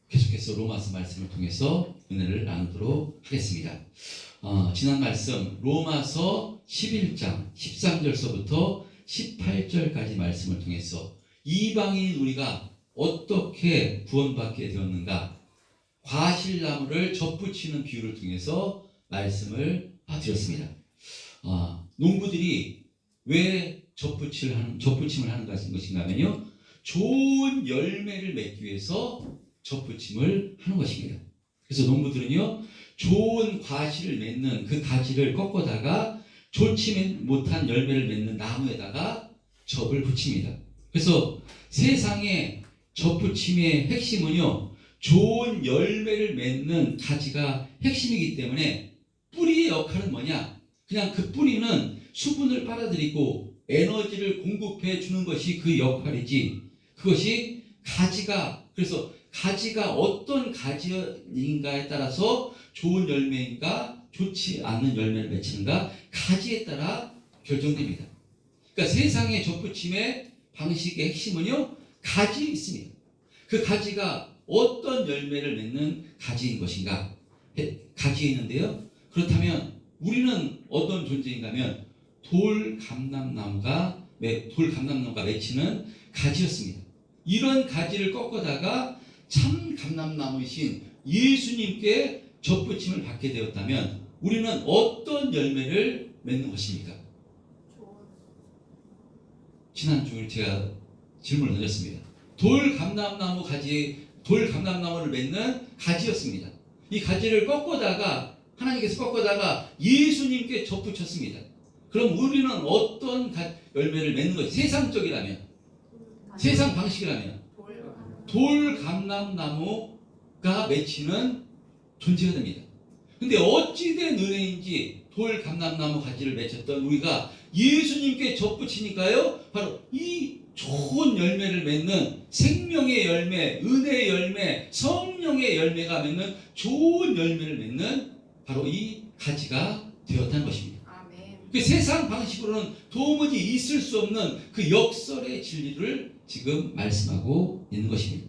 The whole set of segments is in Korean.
계속해서 로마서 말씀을 통해서 은혜를 나누도록 하겠습니다. 지난 말씀 로마서 11장 13절서부터 18절까지 말씀을 통해서 이방인 우리가 어떻게 구원받게 되었는가, 과실나무를 접붙이는 비유를 통해서 말씀을 드렸습니다. 농부들이 왜 접붙임을 하는 것인가 하면요, 좋은 열매를 맺기 위해서 접붙임을 하는 것입니다. 그래서 농부들은요, 좋은 과실을 맺는 그 가지를 꺾어다가 좋지 못한 열매를 맺는 나무에다가 접을 붙입니다. 그래서 세상의 접붙임의 핵심은요, 좋은 열매를 맺는 가지가 핵심이기 때문에 뿌리의 역할은 뭐냐? 그냥 그 뿌리는 수분을 빨아들이고 에너지를 공급해 주는 것이 그 역할이지, 그것이 그래서 가지가 어떤 가지인가에 따라서 좋은 열매인가 좋지 않는 열매를 맺히는가, 가지에 따라 결정됩니다. 그러니까 세상의 접붙임의 방식의 핵심은요, 가지에 있습니다. 그 가지가 어떤 열매를 맺는 가지인 것인가, 가지에 있는데요. 그렇다면 우리는 어떤 존재인가 하면 돌감람나무가 맺히는 가지였습니다. 이런 가지를 꺾어다가 참 감람나무이신 예수님께 접붙임을 받게 되었다면 우리는 어떤 열매를 맺는 것입니까? 지난주에 제가 질문을 던졌습니다. 돌감람나무를 맺는 가지였습니다. 이 가지를 하나님께서 꺾어다가 예수님께 접붙였습니다. 그럼 우리는 어떤 열매를 맺는 것이, 세상 방식이라면 돌감람나무가 맺히는 존재가 됩니다. 근데 어찌된 은혜인지 돌감람나무 가지를 맺혔던 우리가 예수님께 접붙이니까요, 바로 이 좋은 열매를 맺는 생명의 열매, 은혜의 열매, 성령의 열매가 맺는 좋은 열매를 맺는 바로 이 가지가 되었다는 것입니다. 그 세상 방식으로는 도무지 있을 수 없는 그 역설의 진리를 지금 말씀하고 있는 것입니다.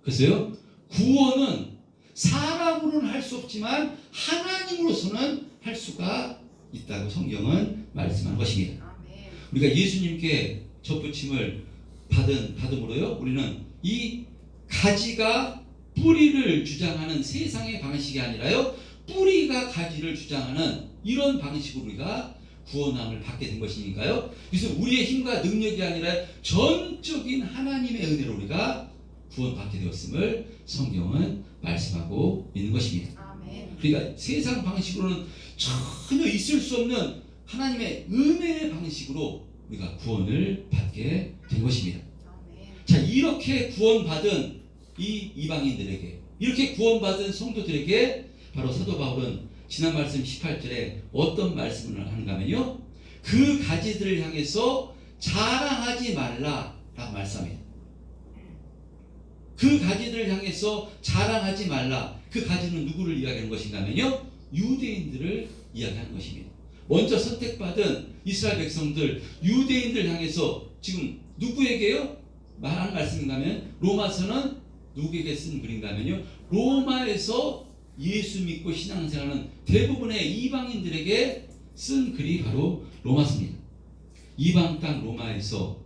그래서요, 구원은 사람으로는 할 수 없지만 하나님으로서는 할 수가 있다고 성경은 말씀하는 것입니다. 우리가 예수님께 접붙임을 받음으로요, 우리는 이 가지가 뿌리를 주장하는 세상의 방식이 아니라요, 뿌리가 가지를 주장하는 이런 방식으로 우리가 구원함을 받게 된 것이니까요. 그래서 우리의 힘과 능력이 아니라 전적인 하나님의 은혜로 우리가 구원받게 되었음을 성경은 말씀하고 있는 것입니다. 그러니까 세상 방식으로는 전혀 있을 수 없는 하나님의 은혜의 방식으로 우리가 구원을 받게 된 것입니다. 자, 이렇게 구원받은 이 이방인들에게, 이렇게 구원받은 성도들에게 바로 사도 바울은 지난 말씀 18절에 어떤 말씀을 하는가 하면요, 그 가지들을 향해서 자랑하지 말라라고 말씀합니다. 그 가지들을 향해서 자랑하지 말라. 그 가지는 누구를 이야기하는 것인가 하면요, 유대인들을 이야기하는 것입니다. 먼저 선택받은 이스라엘 백성들, 유대인들 향해서 지금 누구에게요? 말하는 말씀인가 하면, 로마서는 누구에게 쓴 글인가 하면요, 로마에서 예수 믿고 신앙생활하는 대부분의 이방인들에게 쓴 글이 바로 로마서입니다. 이방 땅 로마에서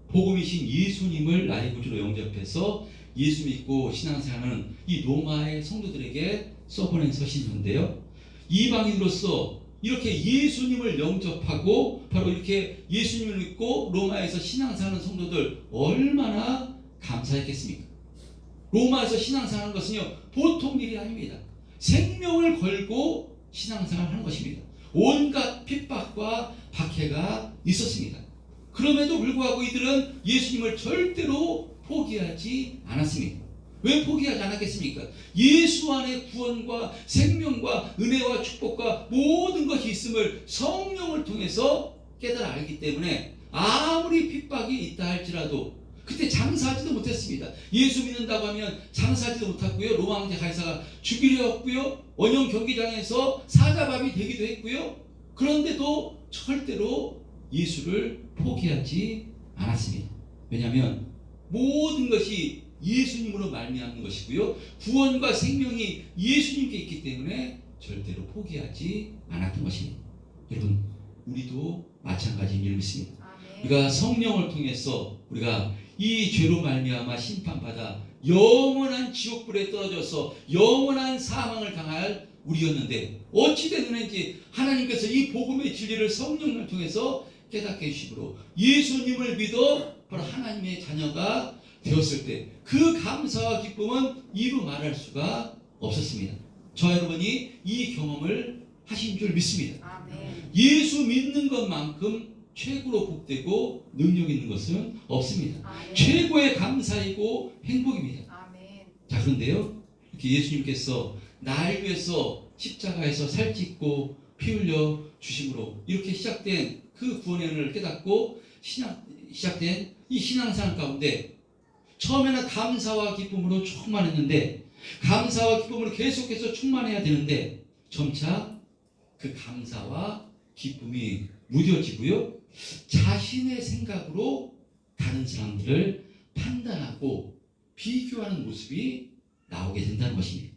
복음이신 예수님을 나의 구주로 영접해서 예수 믿고 신앙생활하는 이 로마의 성도들에게 써보낸 서신인데요, 이방인으로서 이렇게 예수님을 영접하고 바로 이렇게 예수님을 믿고 로마에서 신앙생활하는 성도들 얼마나 감사했겠습니까? 로마에서 신앙생활하는 것은요, 보통 일이 아닙니다. 생명을 걸고 신앙생활하는 것입니다. 온갖 핍박과 박해가 있었습니다. 그럼에도 불구하고 이들은 예수님을 절대로 포기하지 않았습니다. 왜 포기하지 않았겠습니까? 예수 안에 구원과 생명과 은혜와 축복과 모든 것이 있음을 성령을 통해서 깨달아 알기 때문에 아무리 핍박이 있다 할지라도 그때 장사하지도 못했습니다. 예수 믿는다고 하면 장사하지도 못했고요, 로마 황제 가이사가 죽이려 했고요, 원형 경기장에서 사자밥이 되기도 했고요. 그런데도 절대로 예수를 포기하지 않았습니다. 왜냐하면 모든 것이 예수님으로 말미암는 것이고요. 구원과 생명이 예수님께 있기 때문에 절대로 포기하지 않았던 것입니다. 여러분, 우리도 마찬가지인 줄 믿습니다. 우리가 성령을 통해서 우리가 이 죄로 말미암아 심판받아 영원한 지옥불에 떨어져서 영원한 사망을 당할 우리였는데 어찌 됐는지 하나님께서 이 복음의 진리를 성령을 통해서 깨닫게 해주시므로 예수님을 믿어 바로 하나님의 자녀가 되었을 때 그 감사와 기쁨은 이루 말할 수가 없었습니다. 저와 여러분이 이 경험을 하신 줄 믿습니다. 아멘. 예수 믿는 것만큼 최고로 복되고 능력 있는 것은 없습니다. 아멘. 최고의 감사이고 행복입니다. 아멘. 자, 그런데요, 이렇게 예수님께서 날 위해서 십자가에서 살찌고 피 흘려 주심으로 이렇게 시작된 그 구원의 은혜를 깨닫고 시작된 이 신앙생활 가운데 처음에는 감사와 기쁨으로 충만했는데 감사와 기쁨으로 계속해서 충만해야 되는데 점차 그 감사와 기쁨이 무뎌지고요, 자신의 생각으로 다른 사람들을 판단하고 비교하는 모습이 나오게 된다는 것입니다.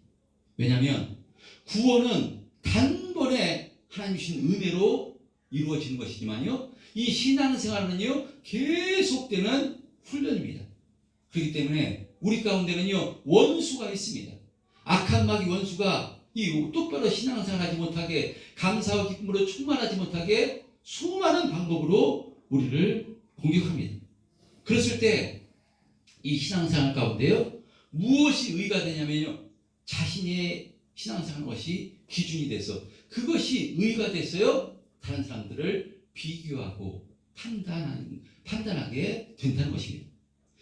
왜냐하면 구원은 단번에 하나님 주신 은혜로 이루어지는 것이지만요, 이 신앙생활은요 계속되는 훈련입니다. 그렇기 때문에 우리 가운데는요 원수가 있습니다. 악한 마귀 원수가 이 똑바로 신앙생활하지 못하게 감사와 기쁨으로 충만하지 못하게 수많은 방법으로 우리를 공격합니다. 그랬을 때 이 신앙생활 가운데요 무엇이 의가 되냐면요, 자신의 신앙생활 것이 기준이 돼서 그것이 의가 돼서요 다른 사람들을 비교하고 판단하게 된다는 것입니다.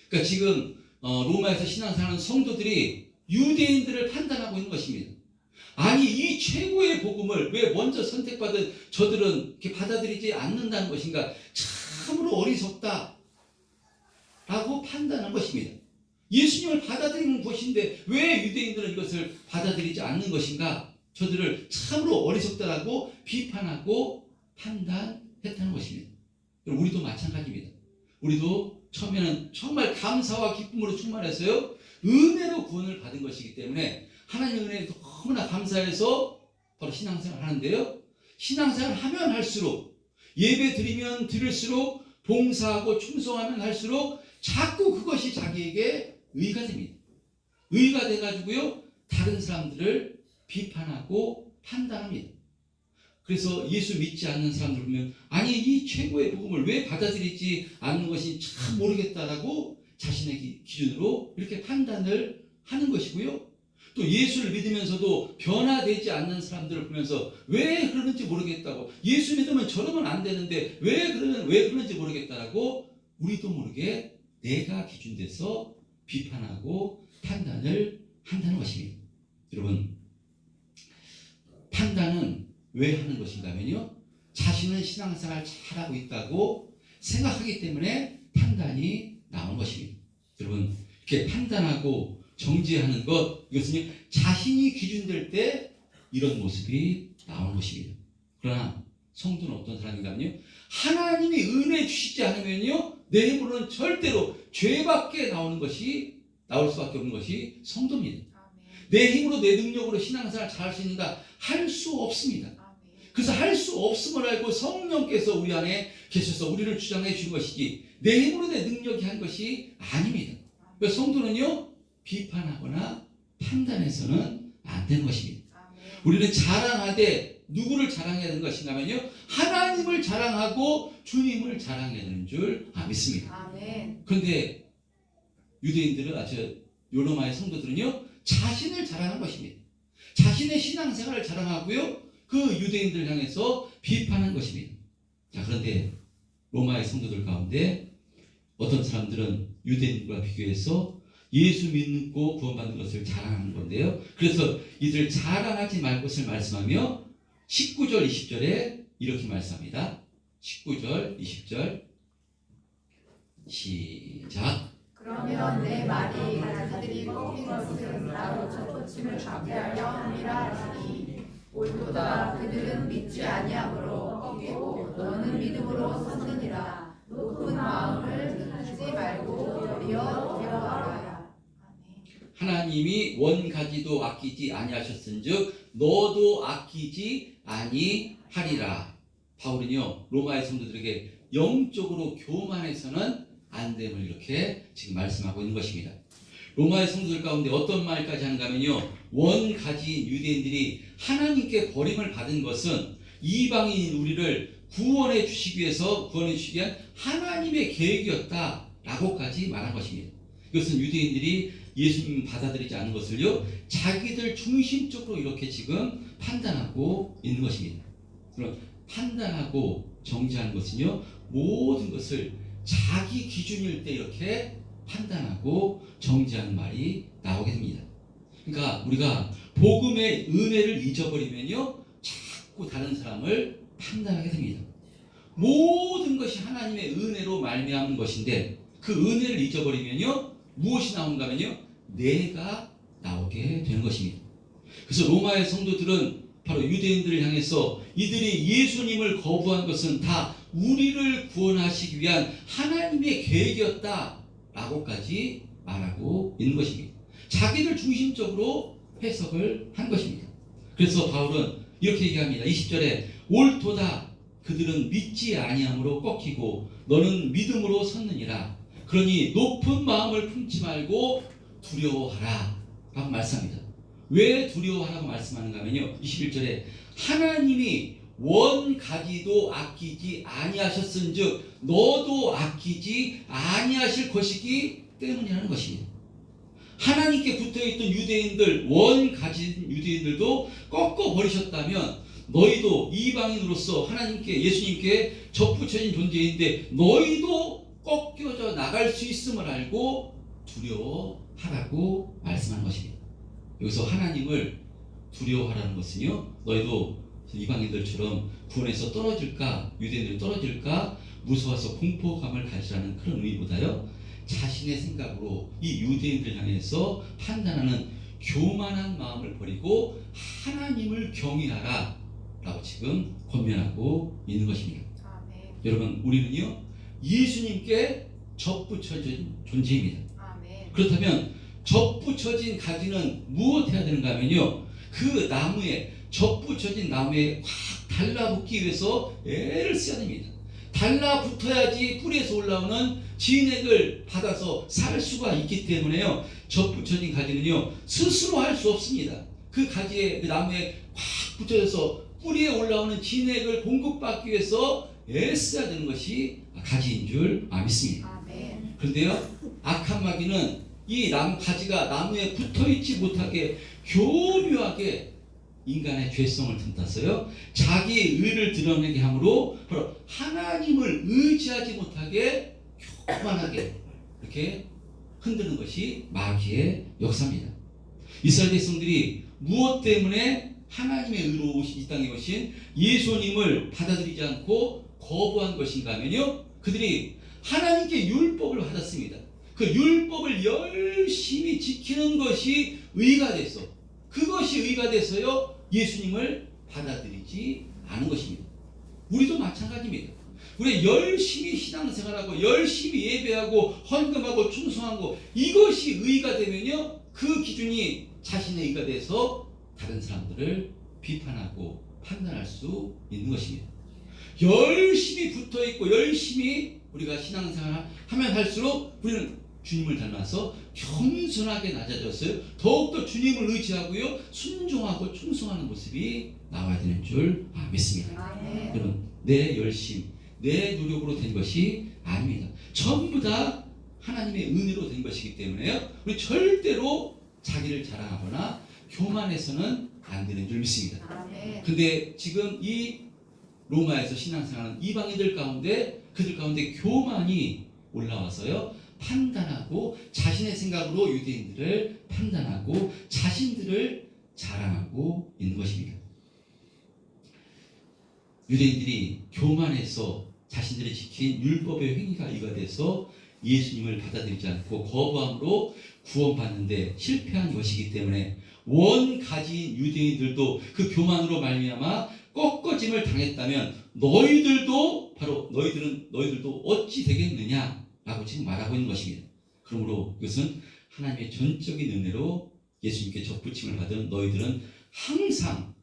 그러니까 지금 로마에서 신앙생활하는 성도들이 유대인들을 판단하고 있는 것입니다. 아니, 이 최고의 복음을 왜 먼저 선택받은 저들은 이렇게 받아들이지 않는다는 것인가? 참으로 어리석다 라고 판단한 것입니다. 예수님을 받아들이는 것인데 왜 유대인들은 이것을 받아들이지 않는 것인가? 저들을 참으로 어리석다라고 비판하고 판단했다는 것입니다. 우리도 마찬가지입니다. 우리도 처음에는 정말 감사와 기쁨으로 충만해서요 은혜로 구원을 받은 것이기 때문에 하나님의 은혜에 너무나 감사해서 바로 신앙생활을 하는데요, 신앙생활을 하면 할수록, 예배 드리면 드릴수록, 봉사하고 충성하면 할수록 자꾸 그것이 자기에게 의가 됩니다. 의가 돼가지고요 다른 사람들을 비판하고 판단합니다. 그래서 예수 믿지 않는 사람들 보면 아니, 이 최고의 복음을 왜 받아들이지 않는 것이 참 모르겠다라고 자신의 기준으로 이렇게 판단을 하는 것이고요, 또 예수를 믿으면서도 변화되지 않는 사람들을 보면서 왜 그러는지 모르겠다고, 예수 믿으면 저러면 안 되는데 왜 그러는지 모르겠다라고 우리도 모르게 내가 기준돼서 비판하고 판단을 한다는 것입니다. 여러분, 판단은 왜 하는 것인가 하면요, 자신은 신앙생활 잘하고 있다고 생각하기 때문에 판단이 나오는 것입니다. 여러분, 이렇게 판단하고 정죄하는 것, 이것은 자신이 기준될 때 이런 모습이 나오는 것입니다. 그러나 성도는 어떤 사람인가 하면요, 하나님이 은혜 주시지 않으면요 내 힘으로는 절대로 죄밖에 나올 수밖에 없는 것이 성도입니다. 내 힘으로 내 능력으로 신앙생활 잘할 수 있는가? 할 수 없습니다. 그래서 할 수 없음을 알고 성령께서 우리 안에 계셔서 우리를 주장해 주는 것이지 내 힘으로 내 능력이 한 것이 아닙니다. 그래서 성도는요 비판하거나 판단해서는 안 되는 것입니다. 우리는 자랑하되 누구를 자랑해야 되는 것인가 하면요, 하나님을 자랑하고 주님을 자랑해야 되는 줄 믿습니다. 그런데 유대인들은 요로마의 성도들은요 자신을 자랑한 것입니다. 자신의 신앙생활을 자랑하고요 그 유대인들을 향해서 비판한 것입니다. 자, 그런데 로마의 성도들 가운데 어떤 사람들은 유대인들과 비교해서 예수 믿고 구원받는 것을 자랑하는 건데요, 그래서 이들을 자랑하지 말 것을 말씀하며 19절 20절에 이렇게 말씀합니다. 19절 20절 시작. 그러면 내 말이 자기들이 꺾인 것은 나로 첫 받게 하려 함이라 하시니 올도다 그들은 믿지 아니함으로 꺾이고 너는 믿음으로 섰느니라. 높은 마음을 잊지 말고 도리어 두려워하라. 하나님이 원가지도 아끼지 아니하셨은즉 너도 아끼지 아니하리라. 바울은요 로마의 성도들에게 영적으로 교만해서는 안 됨을 이렇게 지금 말씀하고 있는 것입니다. 로마의 성도들 가운데 어떤 말까지 하는가 하면요, 원가지인 유대인들이 하나님께 버림을 받은 것은 이방인 우리를 구원해 주시기 위한 하나님의 계획이었다라고까지 말한 것입니다. 이것은 유대인들이 예수님 받아들이지 않은 것을요 자기들 중심적으로 이렇게 지금 판단하고 있는 것입니다. 그럼 판단하고 정죄하는 것은요 모든 것을 자기 기준일 때 이렇게 판단하고 정죄하는 말이 나오게 됩니다. 그러니까 우리가 복음의 은혜를 잊어버리면요 자꾸 다른 사람을 판단하게 됩니다. 모든 것이 하나님의 은혜로 말미암은 것인데 그 은혜를 잊어버리면요 무엇이 나온가 하면요 내가 나오게 되는 것입니다. 그래서 로마의 성도들은 바로 유대인들을 향해서 이들이 예수님을 거부한 것은 다 우리를 구원하시기 위한 하나님의 계획이었다라고까지 말하고 있는 것입니다. 자기들 중심적으로 해석을 한 것입니다. 그래서 바울은 이렇게 얘기합니다. 20절에 옳도다 그들은 믿지 아니함으로 꺾이고 너는 믿음으로 섰느니라. 그러니 높은 마음을 품지 말고 두려워하라 라고 말씀합니다. 왜 두려워하라고 말씀하는가 하면요 21절에 하나님이 원가지도 아끼지 아니하셨은즉 너도 아끼지 아니하실 것이기 때문이라는 것입니다. 하나님께 붙어있던 유대인들, 원가진 유대인들도 꺾어버리셨다면 너희도 이방인으로서 하나님께 예수님께 접붙여진 존재인데 너희도 꺾여져 나갈 수 있음을 알고 두려워하라고 말씀하는 것입니다. 여기서 하나님을 두려워하라는 것은요 너희도 이방인들처럼 구원에서 떨어질까 유대인들이 떨어질까 무서워서 공포감을 가지라는 그런 의미보다요 자신의 생각으로 이 유대인들 향해서 판단하는 교만한 마음을 버리고 하나님을 경외하라 라고 지금 권면하고 있는 것입니다. 아멘. 여러분 우리는요 예수님께 접붙여진 존재입니다. 아멘. 그렇다면 접붙여진 가지는 무엇해야 되는가 하면요 그 나무에 접붙여진 나무에 확 달라붙기 위해서 애를 써야 됩니다. 달라붙어야지 뿌리에서 올라오는 진액을 받아서 살 수가 있기 때문에요 접붙여진 가지는요 스스로 할 수 없습니다. 그 가지에 그 나무에 확 붙여져서 뿌리에 올라오는 진액을 공급받기 위해서 애써야 되는 것이 가지인 줄 믿습니다. 아멘. 그런데요 악한 마귀는 이 나무 가지가 나무에 붙어있지 못하게 교묘하게 인간의 죄성을 틈타서요 자기 의를 드러내게 함으로 바로 하나님을 의지하지 못하게 교만하게 이렇게 흔드는 것이 마귀의 역사입니다. 이스라엘 백성들이 무엇 때문에 하나님의 의로 이 땅에 오신 예수님을 받아들이지 않고 거부한 것인가 하면요 그들이 하나님께 율법을 받았습니다. 그 율법을 열심히 지키는 것이 의가 돼서 그것이 의가 돼서요 예수님을 받아들이지 않은 것입니다. 우리도 마찬가지입니다. 우리 열심히 신앙생활하고 열심히 예배하고 헌금하고 충성하고 이것이 의가 되면요 그 기준이 자신의 의가 돼서 다른 사람들을 비판하고 판단할 수 있는 것입니다. 열심히 붙어있고 열심히 우리가 신앙생활 하면 할수록 우리는 주님을 닮아서 겸손하게 낮아졌어요. 더욱더 주님을 의지하고요 순종하고 충성하는 모습이 나와야 되는 줄 믿습니다. 아멘. 여러분 내 열심 내 노력으로 된 것이 아닙니다. 전부 다 하나님의 은혜로 된 것이기 때문에요 우리 절대로 자기를 자랑하거나 교만해서는 안 되는 줄 믿습니다. 아멘. 근데 지금 이 로마에서 신앙생활하는 이방인들 가운데 그들 가운데 교만이 올라와서요 판단하고 자신의 생각으로 유대인들을 판단하고 자신들을 자랑하고 있는 것입니다. 유대인들이 교만해서 자신들이 지킨 율법의 행위가 이가 돼서 예수님을 받아들이지 않고 거부함으로 구원받는데 실패한 것이기 때문에 원가지인 유대인들도 그 교만으로 말미암아 꺾어짐을 당했다면 너희들도 어찌 되겠느냐라고 지금 말하고 있는 것입니다. 그러므로 이것은 하나님의 전적인 은혜로 예수님께 접붙임을 받은 너희들은 항상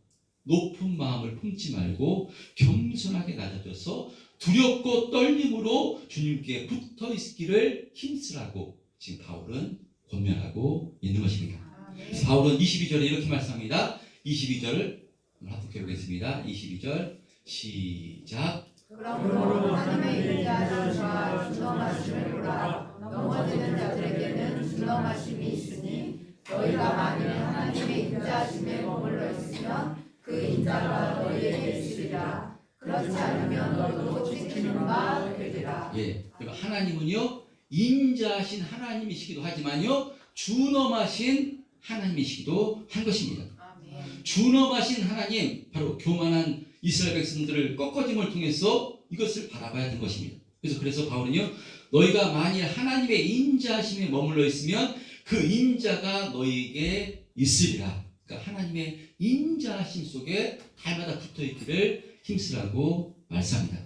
높은 마음을 품지 말고 겸손하게 낮아져서 두렵고 떨림으로 주님께 붙어 있기를 힘쓰라고 지금 바울은 권면하고 있는 것입니다. 아멘. 바울은 22절에 이렇게 말씀합니다. 22절 합독해 보겠습니다. 22절 시작. 그러므로 하나님의 인자하심과 준엄하심을 보라. 넘어지는 자들에게는 준엄하심이 있으니 너희가 만일 하나님의 인자하심에 머물러 있으면 그 인자가 너희에게 있으리라. 그렇지 않으면 너희도 지키는 바 되리라. 예, 그러니까 하나님은요 인자하신 하나님이시기도 하지만요 준엄하신 하나님이시기도 한 것입니다. 아멘. 준엄하신 하나님, 바로 교만한 이스라엘 백성들을 꺾어짐을 통해서 이것을 바라봐야 하는 것입니다. 그래서 바울은요 너희가 만일 하나님의 인자하심에 머물러 있으면 그 인자가 너희에게 있으리라. 그러니까 하나님의 인자하심 속에 달마다 붙어있기를 힘쓰라고 말씀합니다.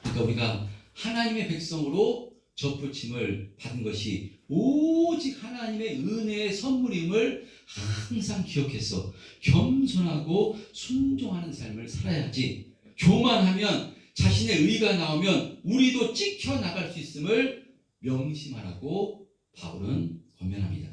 그러니까 우리가 하나님의 백성으로 접붙임을 받은 것이 오직 하나님의 은혜의 선물임을 항상 기억해서 겸손하고 순종하는 삶을 살아야지, 교만하면 자신의 의가 나오면 우리도 찍혀 나갈 수 있음을 명심하라고 바울은 권면합니다.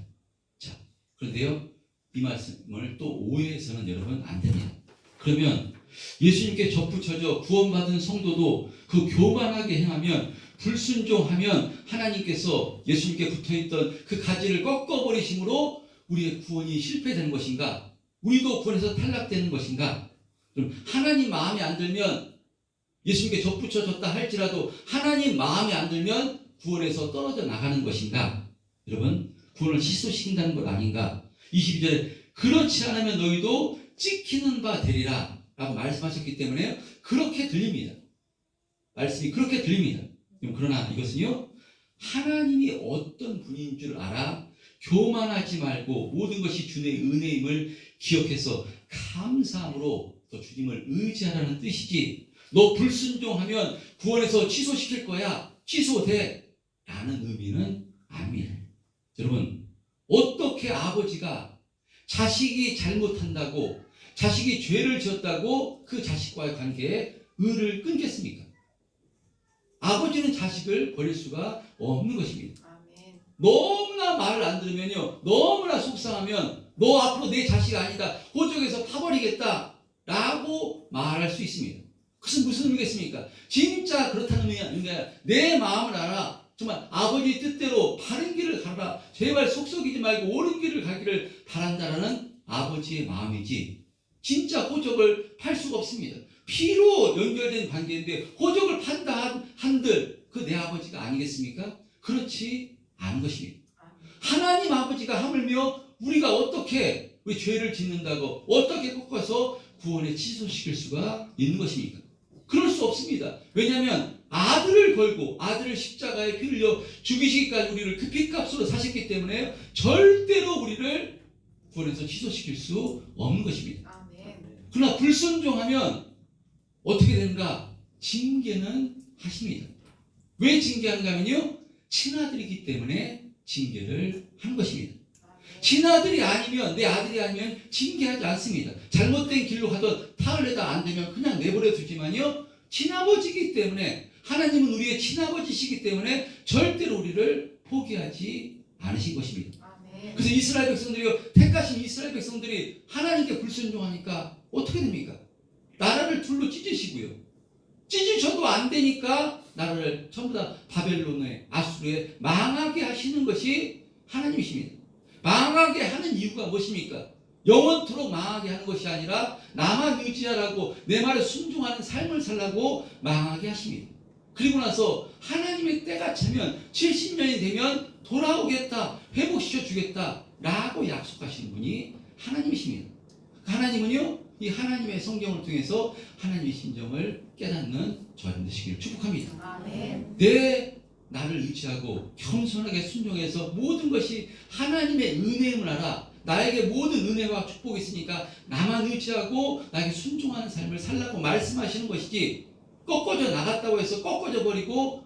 자, 그런데요 이 말씀을 또 오해해서는 여러분 안 됩니다. 그러면 예수님께 접붙여져 구원받은 성도도 그 교만하게 행하면, 불순종하면 하나님께서 예수님께 붙어있던 그 가지를 꺾어버리심으로 우리의 구원이 실패되는 것인가? 우리도 구원에서 탈락되는 것인가? 그럼 하나님 마음에 안 들면, 예수님께 접붙여졌다 할지라도 하나님 마음에 안 들면 구원에서 떨어져 나가는 것인가? 여러분, 구원을 취소시킨다는 것 아닌가? 22절에 그렇지 않으면 너희도 찍히는 바 되리라 라고 말씀하셨기 때문에 그렇게 들립니다. 말씀이 그렇게 들립니다. 그러나 이것은요 하나님이 어떤 분인 줄 알아 교만하지 말고 모든 것이 주님의 은혜임을 기억해서 감사함으로 또 주님을 의지하라는 뜻이지, 너 불순종하면 구원에서 취소시킬 거야, 취소돼 라는 의미는 아닙니다. 여러분, 어떻게 아버지가 자식이 잘못한다고, 자식이 죄를 지었다고 그 자식과의 관계에 의를 끊겠습니까? 아버지는 자식을 버릴 수가 없는 것입니다. 아멘. 너무나 말을 안 들으면요, 너무나 속상하면 너 앞으로 내 자식 아니다, 호적에서 파버리겠다 라고 말할 수 있습니다. 그것은 무슨 의미겠습니까? 진짜 그렇다는 의미가 내 마음을 알아, 정말 아버지 뜻대로 바른 길을 가라, 제발 속썩이지 말고 옳은 길을 가기를 바란다라는 아버지의 마음이지, 진짜 호적을 팔 수가 없습니다. 피로 연결된 관계인데 호적을 판다 한들 그 내 아버지가 아니겠습니까? 그렇지 않은 것입니다. 하나님 아버지가 하물며 우리가 어떻게 우리 죄를 짓는다고 어떻게 꺾어서 구원에 취소시킬 수가 있는 것입니까? 그럴 수 없습니다. 왜냐하면 아들을 걸고 아들을 십자가에 피 흘려 죽이시기까지 우리를 그 피값으로 사셨기 때문에 절대로 우리를 구원에서 취소시킬 수 없는 것입니다. 아멘. 그러나 불순종하면 어떻게 되는가? 징계는 하십니다. 왜 징계하는가 하면요, 친아들이기 때문에 징계를 하는 것입니다. 친아들이 아니면, 내 아들이 아니면 징계하지 않습니다. 잘못된 길로 가던 타을레다 안 되면 그냥 내버려 두지만요, 친아버지이기 때문에, 하나님은 우리의 친아버지시기 때문에 절대로 우리를 포기하지 않으신 것입니다. 아멘. 그래서 이스라엘 백성들이요, 택하신 이스라엘 백성들이 하나님께 불순종하니까 어떻게 됩니까? 나라를 둘로 찢으시고요, 찢으셔도 안 되니까 나라를 전부 다 바벨론에, 아수르에 망하게 하시는 것이 하나님이십니다. 망하게 하는 이유가 무엇입니까? 영원토록 망하게 하는 것이 아니라 나만 의지하라고, 내 말에 순종하는 삶을 살라고 망하게 하십니다. 그리고 나서 하나님의 때가 차면 70년이 되면 돌아오겠다, 회복시켜 주겠다 라고 약속하시는 분이 하나님이십니다. 하나님은요, 이 하나님의 성경을 통해서 하나님의 심정을 깨닫는 저희들 되시기를 축복합니다. 아멘. 내 나를 의지하고 겸손하게 순종해서 모든 것이 하나님의 은혜임을 알아, 나에게 모든 은혜와 축복이 있으니까 나만 의지하고 나에게 순종하는 삶을 살라고 말씀하시는 것이지, 꺾어져 나갔다고 해서 꺾어져 버리고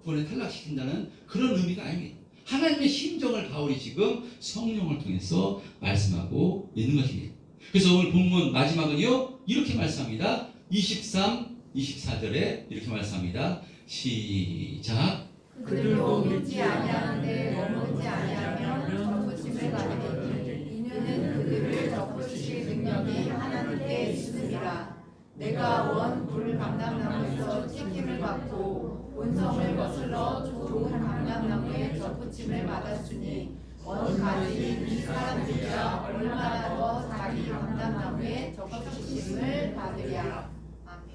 구원에 탈락시킨다는 그런 의미가 아닙니다. 하나님의 심정을 바울이 지금 성령을 통해서 말씀하고 있는 것입니다. 그래서 오늘 본문 마지막은요 이렇게 말씀합니다. 23, 24절에 이렇게 말씀합니다. 시작. 그들로 믿지 아니하는데 넘어지 아니하면 접붙임을 받으리니 이는 그들을 접붙이실 능력이 하나님께 있음이라. 내가 원 불 감람나무에서 찍힘을 받고 온성을 거슬러 좋은 감람나무에 접붙임을 받았으니 원 가지인 이 사람들이야 얼마나 더 자기 감람나무에 접붙임을 받으랴. 아멘.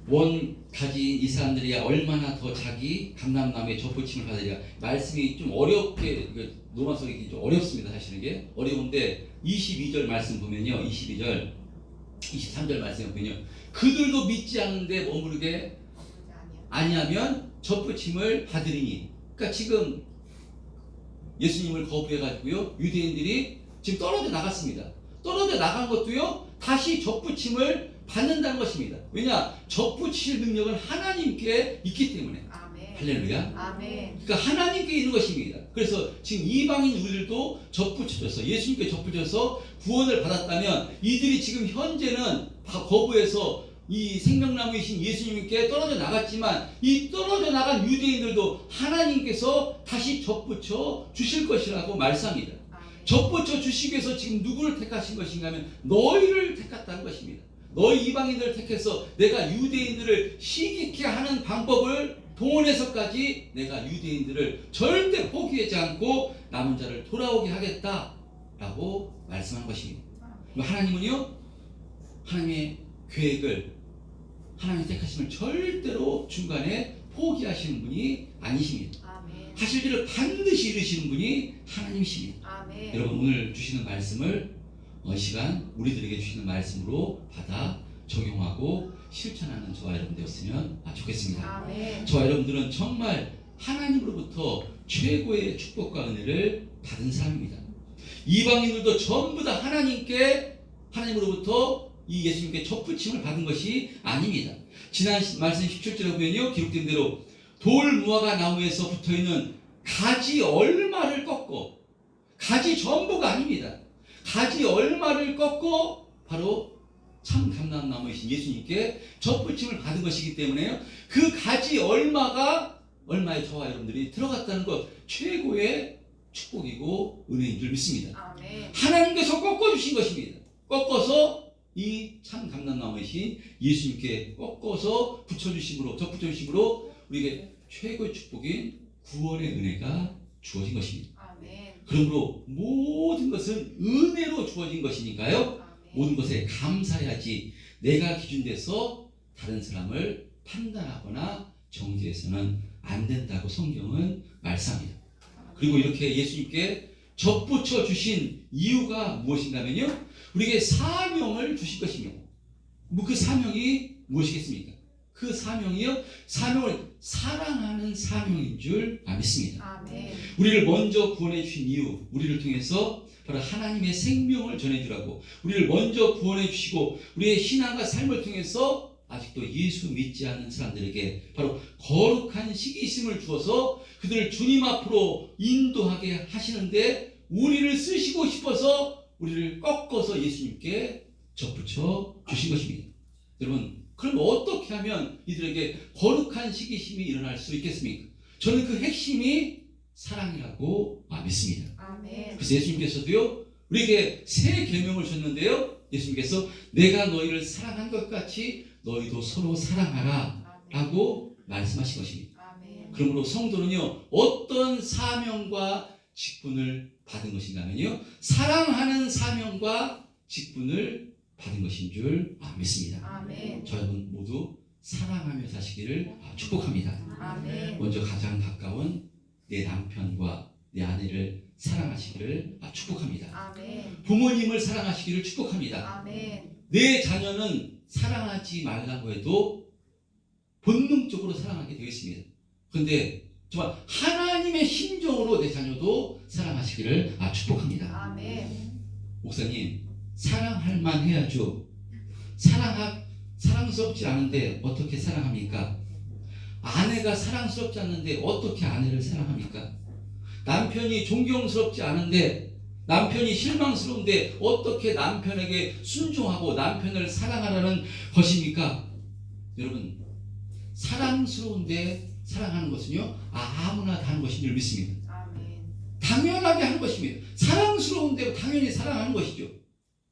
원 가진 이 사람들이 얼마나 더 자기 감람나무에 접붙임을 받으리라. 말씀이 좀 어렵게 노마 속이 좀 어렵습니다. 사실은 이게 어려운데 22절 말씀 보면요, 22절, 23절 말씀 보면요, 그들도 믿지 않는데 머무르게 아니하면 접붙임을 받으리니. 그러니까 지금 예수님을 거부해가지고요, 유대인들이 지금 떨어져 나갔습니다. 떨어져 나간 것도요, 다시 접붙임을 받는다는 것입니다. 왜냐? 접붙일 능력은 하나님께 있기 때문에. 아멘. 할렐루야. 아멘. 그러니까 하나님께 있는 것입니다. 그래서 지금 이방인 우리들도 접붙여져서 예수님께 접붙여서 구원을 받았다면 이들이 지금 현재는 거부해서 이 생명나무이신 예수님께 떨어져 나갔지만 이 떨어져 나간 유대인들도 하나님께서 다시 접붙여 주실 것이라고 말씀합니다. 아멘. 접붙여 주시기 위해서 지금 누구를 택하신 것인가 하면 너희를 택했다는 것입니다. 너희 이방인들을 택해서 내가 유대인들을 시기케 하는 방법을 동원해서까지 내가 유대인들을 절대 포기하지 않고 남은 자를 돌아오게 하겠다라고 말씀한 것입니다. 하나님은요, 하나님의 계획을, 하나님의 택하심을 절대로 중간에 포기하시는 분이 아니십니다. 아멘. 하실 일을 반드시 이루시는 분이 하나님이십니다. 아멘. 여러분 오늘 주시는 말씀을 이 시간 우리들에게 주시는 말씀으로 받아 적용하고 실천하는 저와 여러분 되었으면 좋겠습니다. 아멘. 저와 여러분들은 정말 하나님으로부터 최고의 축복과 은혜를 받은 사람입니다. 이방인들도 전부 다 하나님으로부터 이 예수님께 접붙임을 받은 것이 아닙니다. 지난 말씀 17절에 보면요, 기록된 대로 돌 무화과 나무에서 붙어있는 가지 얼마를 꺾고, 가지 전부가 아닙니다. 가지 얼마를 꺾고 바로 참 감람나무이신 예수님께 접붙임을 받은 것이기 때문에요, 그 가지 얼마에 저와 여러분들이 들어갔다는 것, 최고의 축복이고 은혜인 줄 믿습니다. 아멘. 하나님께서 꺾어주신 것입니다. 꺾어서 이 참 감람나무이신 예수님께 꺾어서 접붙여주심으로 우리에게 최고의 축복인 구원의 은혜가 주어진 것입니다. 아멘. 그러므로 모든 것은 은혜로 주어진 것이니까요, 아멘. 모든 것에 감사해야지 내가 기준돼서 다른 사람을 판단하거나 정죄해서는 안 된다고 성경은 말씀합니다. 그리고 이렇게 예수님께 접붙여 주신 이유가 무엇인가면요, 우리에게 사명을 주신 것입니다. 그 사명이 무엇이겠습니까? 그 사명이요, 사명을 사랑하는 사명인 줄 믿습니다. 아멘. 우리를 먼저 구원해 주신 이유, 우리를 통해서 바로 하나님의 생명을 전해주라고, 우리를 먼저 구원해 주시고 우리의 신앙과 삶을 통해서 아직도 예수 믿지 않는 사람들에게 바로 거룩한 시기심을 주어서 그들을 주님 앞으로 인도하게 하시는데 우리를 쓰시고 싶어서 우리를 꺾어서 예수님께 접붙여 주신 것입니다. 여러분, 그럼 어떻게 하면 이들에게 거룩한 시기심이 일어날 수 있겠습니까? 저는 그 핵심이 사랑이라고 믿습니다. 아멘. 그래서 예수님께서도요, 우리에게 새 계명을 줬는데요, 예수님께서 내가 너희를 사랑한 것 같이 너희도 서로 사랑하라 라고 말씀하신 것입니다. 아멘. 그러므로 성도는요, 어떤 사명과 직분을 받은 것인가 하면요, 사랑하는 사명과 직분을 받은 것인 줄 믿습니다. 아멘. 저 여러분 모두 사랑하며 사시기를 축복합니다. 아멘. 먼저 가장 가까운 내 남편과 내 아내를 사랑하시기를 축복합니다. 아멘. 부모님을 사랑하시기를 축복합니다. 아멘. 내 자녀는 사랑하지 말라고 해도 본능적으로 사랑하게 되어 있습니다. 그런데 정말 하나님의 심정으로 내 자녀도 사랑하시기를 축복합니다. 아멘. 목사님, 사랑할 만 해야죠. 사랑스럽지 않은데 어떻게 사랑합니까? 아내가 사랑스럽지 않는데 어떻게 아내를 사랑합니까? 남편이 존경스럽지 않은데, 남편이 실망스러운데 어떻게 남편에게 순종하고 남편을 사랑하라는 것입니까? 여러분, 사랑스러운데 사랑하는 것은요, 아무나 다 하는 것인 줄 믿습니다. 아멘. 당연하게 하는 것입니다. 사랑스러운데 당연히 사랑하는 것이죠.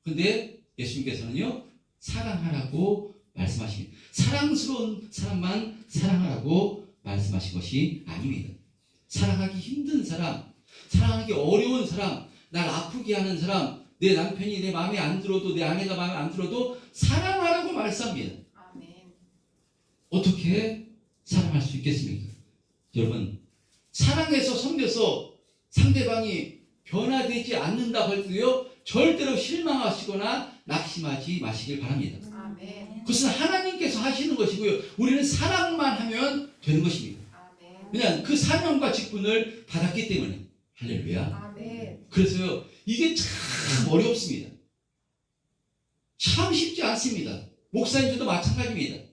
근데 예수님께서는요, 사랑하라고 말씀하십니다. 사랑스러운 사람만 사랑하라고 말씀하신 것이 아닙니다. 사랑하기 힘든 사람, 사랑하기 어려운 사람, 날 아프게 하는 사람, 내 남편이 내 마음에 안 들어도, 내 아내가 마음에 안 들어도 사랑하라고 말씀합니다. 아멘. 어떻게 사랑할 수 있겠습니까? 여러분, 사랑해서 섬겨서 상대방이 변화되지 않는다고 해도요, 절대로 실망하시거나 낙심하지 마시길 바랍니다. 아멘. 그것은 하나님께서 하시는 것이고요, 우리는 사랑만 하면 되는 것입니다. 아멘. 그냥 그 사명과 직분을 받았기 때문에. 할렐루야. 아멘. 그래서요, 이게 참 어렵습니다. 참 쉽지 않습니다. 목사님들도 마찬가지입니다.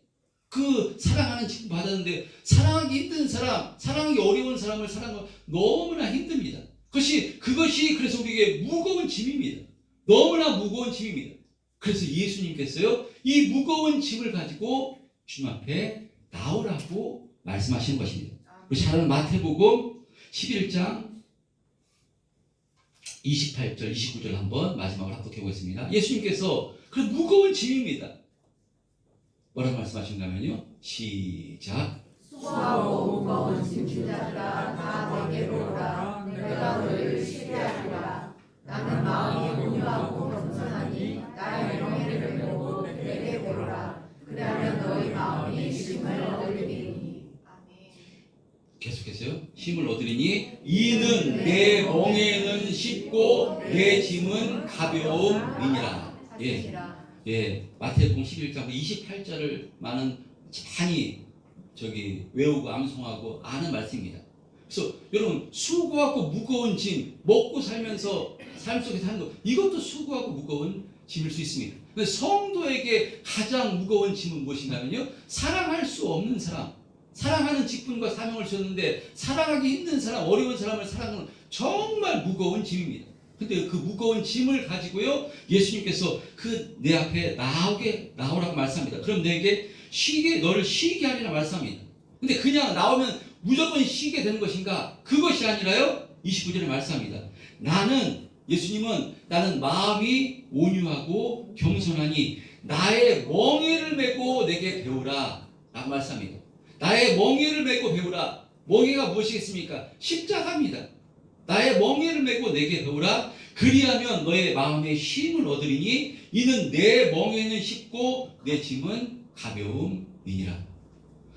그 사랑하는 직분 받았는데 사랑하기 힘든 사람, 사랑하기 어려운 사람을 사랑하기 너무나 힘듭니다. 그것이 그래서 우리에게 무거운 짐입니다. 너무나 무거운 짐입니다. 그래서 예수님께서요, 이 무거운 짐을 가지고 주님 앞에 나오라고 말씀하시는 것입니다. 우리 잘 아는 마태복음 11장 28절, 29절 한번 마지막으로 합독해 보겠습니다. 예수님께서 그 무거운 짐입니다. 뭐라고 말씀하신가 하면요, 시작. 수고하고 무거운 짐진자들아 다 내게로 오라. 내가 너희를 쉬게 하리라. 나는 마음이 온유하고 겸손하니 나의 명예를 배우고 내게 배우라. 그리하면 너희 마음이 쉼을 얻으리니. 아멘. 계속해서요. 힘을 얻으리니 이는 내 멍에는 쉽고 내 짐은 가벼움이니라. 예, 마태복음 11장 28절을 많은 많이 외우고 암송하고 아는 말씀입니다. 그래서 여러분, 수고하고 무거운 짐, 먹고 살면서 삶 속에서 하는 것, 이것도 수고하고 무거운 짐일 수 있습니다. 근데 성도에게 가장 무거운 짐은 무엇인가면요, 사랑할 수 없는 사람, 사랑하는 직분과 사명을 주셨는데 사랑하기 힘든 사람, 어려운 사람을 사랑하는 정말 무거운 짐입니다. 근데 그 무거운 짐을 가지고요, 예수님께서 내 앞에 나오라고 말씀합니다. 그럼 너를 쉬게 하리라 말씀합니다. 근데 그냥 나오면 무조건 쉬게 되는 것인가? 그것이 아니라요, 29절에 말씀합니다. 예수님은 나는 마음이 온유하고 겸손하니 나의 멍에를 메고 내게 배우라 라고 말씀합니다. 나의 멍에를 메고 배우라. 멍에가 무엇이겠습니까? 십자가입니다. 나의 멍에를 메고 내게 배우라. 그리하면 너의 마음에 쉼을 얻으리니 이는 내 멍에는 쉽고 내 짐은 가벼움이니라.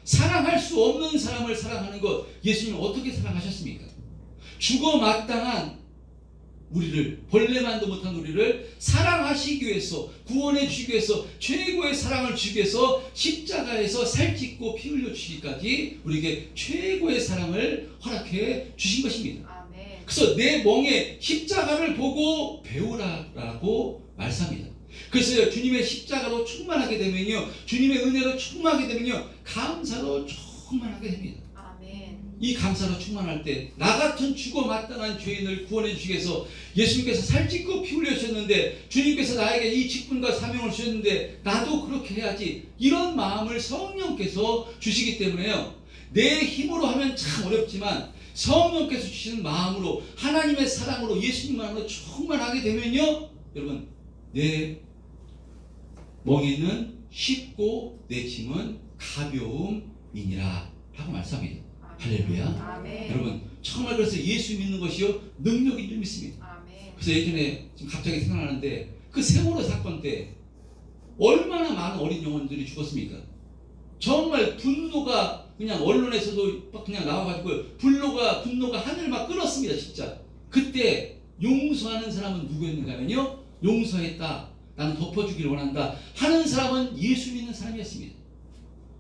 사랑할 수 없는 사람을 사랑하는 것, 예수님은 어떻게 사랑하셨습니까? 죽어 마땅한 우리를, 벌레만도 못한 우리를 사랑하시기 위해서, 구원해 주시기 위해서, 최고의 사랑을 주기 위해서 십자가에서 살찢고 피 흘려 주시기까지 우리에게 최고의 사랑을 허락해 주신 것입니다. 아멘. 그래서 내 멍에 십자가를 보고 배우라라고 말씀합니다. 그래서 주님의 십자가로 충만하게 되면요, 주님의 은혜로 충만하게 되면요, 감사로 충만하게 됩니다. 아멘. 이 감사로 충만할 때 나 같은 죽어 마땅한 죄인을 구원해 주시기 위해서 예수님께서 살찢고 피 흘려 주셨는데, 주님께서 나에게 이 직분과 사명을 주셨는데 나도 그렇게 해야지, 이런 마음을 성령께서 주시기 때문에요, 내 힘으로 하면 참 어렵지만 성령께서 주시는 마음으로, 하나님의 사랑으로, 예수님 마음으로 충만하게 되면요, 여러분, 내 멍에는 쉽고 내 짐은 가벼움이니라 라고 말씀합니다. 할렐루야. 아멘. 여러분, 정말 그래서 예수 믿는 것이요, 능력인 줄 믿습니다. 아멘. 그래서 예전에 지금 갑자기 생각나는데, 그 세월호 사건 때 얼마나 많은 어린 영혼들이 죽었습니까? 정말 분노가 그냥 언론에서도 그냥 나와가지고 분노가 하늘을 막 끌었습니다. 진짜. 그때 용서하는 사람은 누구였는가 하면요, 용서했다, 나는 덮어주기를 원한다 하는 사람은 예수 믿는 사람이었습니다.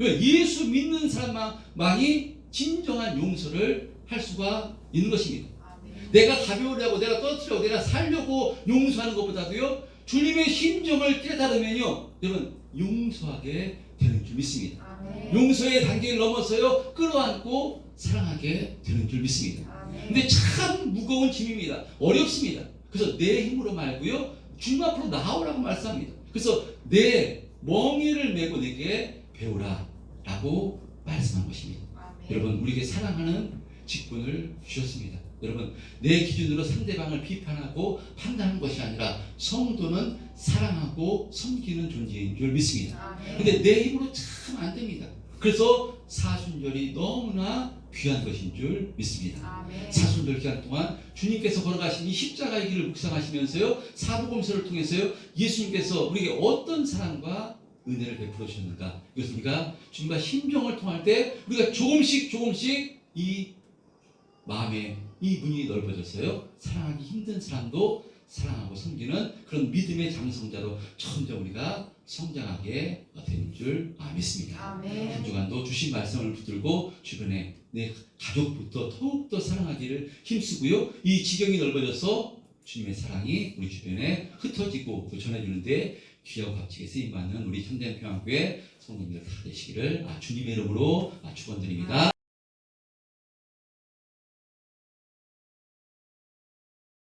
예수 믿는 사람만이 진정한 용서를 할 수가 있는 것입니다. 아멘. 내가 가벼우려고, 내가 떨어뜨리려고, 내가 살려고 용서하는 것보다도요, 주님의 심정을 깨달으면요, 여러분, 용서하게 되는 줄 믿습니다. 아멘. 용서의 단계를 넘어서요 끌어안고 사랑하게 되는 줄 믿습니다. 아멘. 근데 참 무거운 짐입니다. 어렵습니다. 그래서 내 힘으로 말고요 주님 앞으로 나오라고 말씀합니다. 그래서 내 멍에를 메고 내게 배우라 라고 말씀한 것입니다. 아멘. 여러분 우리에게 사랑하는 직분을 주셨습니다. 여러분 내 기준으로 상대방을 비판하고 판단하는 것이 아니라 성도는 사랑하고 섬기는 존재인 줄 믿습니다. 아멘. 근데 내 힘으로 참 안 됩니다. 그래서 사순절이 너무나 귀한 것인 줄 믿습니다. 아멘. 사순절 기간 동안 주님께서 걸어가신 이 십자가의 길을 묵상하시면서요 사복음서를 통해서요 예수님께서 우리에게 어떤 사랑과 은혜를 베풀어 주셨는가, 이것을 우리가 주님과 심정을 통할 때 우리가 조금씩 이 마음에 이 문이 넓어졌어요. 사랑하기 힘든 사람도 사랑하고 섬기는 그런 믿음의 장성자로 점점 우리가 성장하게 되는 줄 믿습니다. 아멘. 한 주간도 주신 말씀을 붙들고 주변에 내 가족부터 더욱더 사랑하기를 힘쓰고요. 이 지경이 넓어져서 주님의 사랑이 우리 주변에 흩어지고 또 전해주는데 귀하고 값지게 쓰임받는 우리 현대평화교회 성도님들 다 되시기를 주님의 이름으로 축원드립니다.